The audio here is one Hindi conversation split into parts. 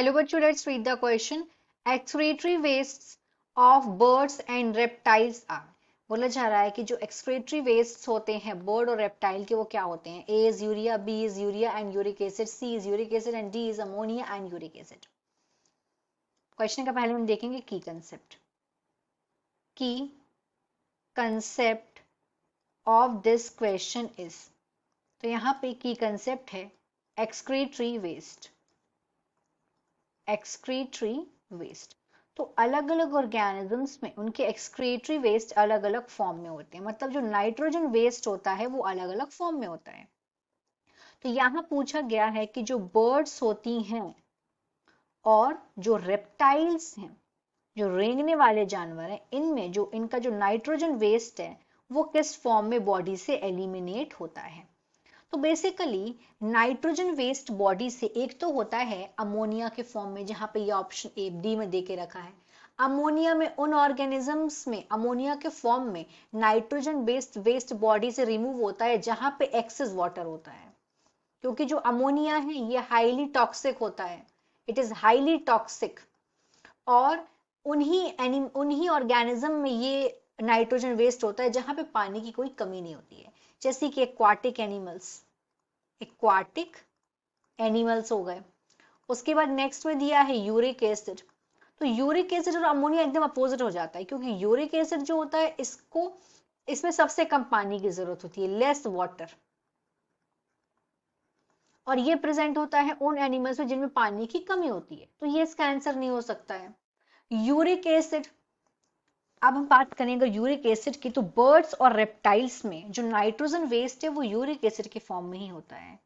Hello बच्चों, let's read the question. Excretory wastes of birds and reptiles are. बोला जा रहा है कि जो excretory wastes होते हैं bird और reptile के वो क्या होते हैं. A is urea, B is urea and uric acid, C is uric acid and D is ammonia and uric acid. Question का पहले हम देखेंगे की कंसेप्ट. की concept of this question is, तो यहाँ पे की कंसेप्ट है excretory waste. Excretory waste. तो अलग अलग ऑर्गेनिजम्स में उनके एक्सक्रीटरी वेस्ट अलग अलग फॉर्म में होते हैं. मतलब जो नाइट्रोजन वेस्ट होता है वो अलग अलग फॉर्म में होता है. तो यहां पूछा गया है कि जो बर्ड्स होती हैं और जो रेप्टाइल्स हैं, जो रेंगने वाले जानवर हैं, इनमें जो इनका जो नाइट्रोजन वेस्ट है वो किस फॉर्म में बॉडी से एलिमिनेट होता है. तो बेसिकली नाइट्रोजन वेस्ट बॉडी से एक तो होता है अमोनिया के फॉर्म में, जहां पे ये ऑप्शन ए डी में देके रखा है. अमोनिया में उन ऑर्गेनिजम्स में अमोनिया के फॉर्म में नाइट्रोजन बेस्ड वेस्ट बॉडी से रिमूव होता है जहां पे एक्सेस वाटर होता है, क्योंकि जो अमोनिया है ये हाईली टॉक्सिक होता है. It is highly toxic. और उन्हीं ऑर्गेनिज्म में ये नाइट्रोजन वेस्ट होता है जहां पे पानी की कोई कमी नहीं होती है, जैसे कि एक्वाटिक एनिमल्स हो गए. उसके बाद नेक्स्ट में दिया है यूरिक एसिड. तो यूरिक एसिड और अमोनिया एकदम अपोजिट हो जाता है, क्योंकि यूरिक एसिड जो होता है इसमें सबसे कम पानी की जरूरत होती है, लेस वाटर. और ये प्रेजेंट होता है उन एनिमल्स में जिनमें पानी की कमी होती है, तो ये इसका आंसर नहीं हो सकता है. यूरिक एसिड, अब हम बात करेंगे यूरिक एसिड की, तो बर्ड्स और रेप्टाइल्स में जो नाइट्रोजन वेस्ट है वो यूरिक एसिड के फॉर्म में ही होता है.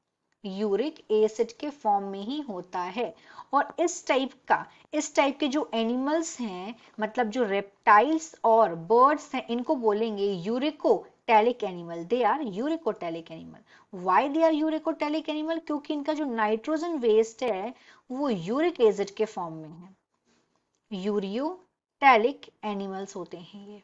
यूरिक एसिड के फॉर्म में ही होता है. और इस टाइप के जो एनिमल्स हैं, मतलब जो रेप्टाइल्स और बर्ड्स हैं, इनको बोलेंगे uricotelic animal. They are uricotelic animal. Why they are uricotelic animal? क्योंकि इनका जो नाइट्रोजन वेस्ट है वो यूरिक एसिड के फॉर्म में है. यूरियोटैलिक एनिमल्स होते हैं ये.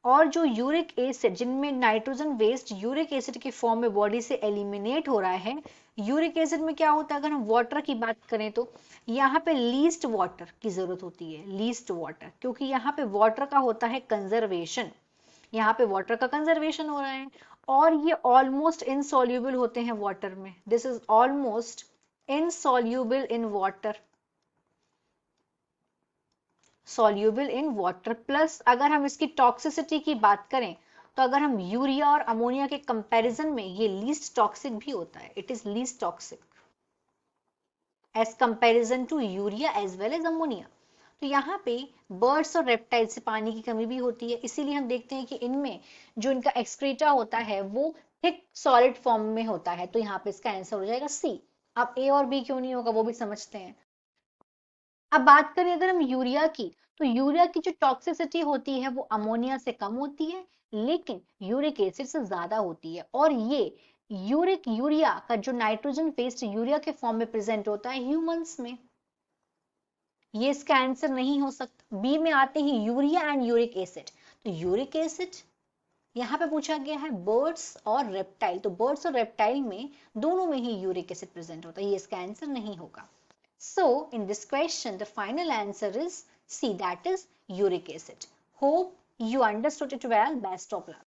और जो यूरिक एसिड, जिनमें नाइट्रोजन वेस्ट यूरिक एसिड के फॉर्म में बॉडी से एलिमिनेट हो रहा है, यूरिक एसिड में क्या होता है, अगर हम वाटर की बात करें तो यहाँ पे लीस्ट वाटर की जरूरत होती है. लीस्ट वाटर, क्योंकि यहाँ पे वाटर का होता है कंजर्वेशन. यहाँ पे वाटर का कंजर्वेशन हो रहा है और ये ऑलमोस्ट इनसॉल्यूबल होते हैं वाटर में. This is almost insoluble in water. Soluble in water. Plus अगर हम इसकी टॉक्सिसिटी की बात करें तो अगर हम यूरिया और अमोनिया के कंपैरिजन में ये लीस्ट टॉक्सिक भी होता है. It is least toxic as comparison to urea as well as ammonia. तो यहाँ पे बर्ड्स और रेप्टाइल से पानी की कमी भी होती है, इसीलिए हम देखते हैं कि इनमें जो इनका एक्सक्रीटा होता है वो थिक सॉलिड फॉर्म में होता है. तो यहाँ पे इसका आंसर हो जाएगा सी. अब ए और बी क्यों नहीं होगा वो भी समझते हैं. अब बात करें अगर हम यूरिया की, तो यूरिया की जो टॉक्सिसिटी होती है वो अमोनिया से कम होती है, लेकिन यूरिक एसिड से ज्यादा होती है. और ये यूरिया का जो नाइट्रोजन वेस्ट यूरिया के फॉर्म में प्रेजेंट होता है ह्यूमंस में. ये इसका आंसर नहीं हो सकता. बी में आते ही यूरिया एंड यूरिक एसिड. तो यूरिक एसिड यहाँ पे पूछा गया है बर्ड्स और रेप्टाइल, तो बर्ड्स और रेप्टाइल में दोनों में ही यूरिक एसिड प्रेजेंट होता है. ये इसका आंसर नहीं होगा. So, in this question, the final answer is C, that is uric acid. Hope you understood it well. Best of luck.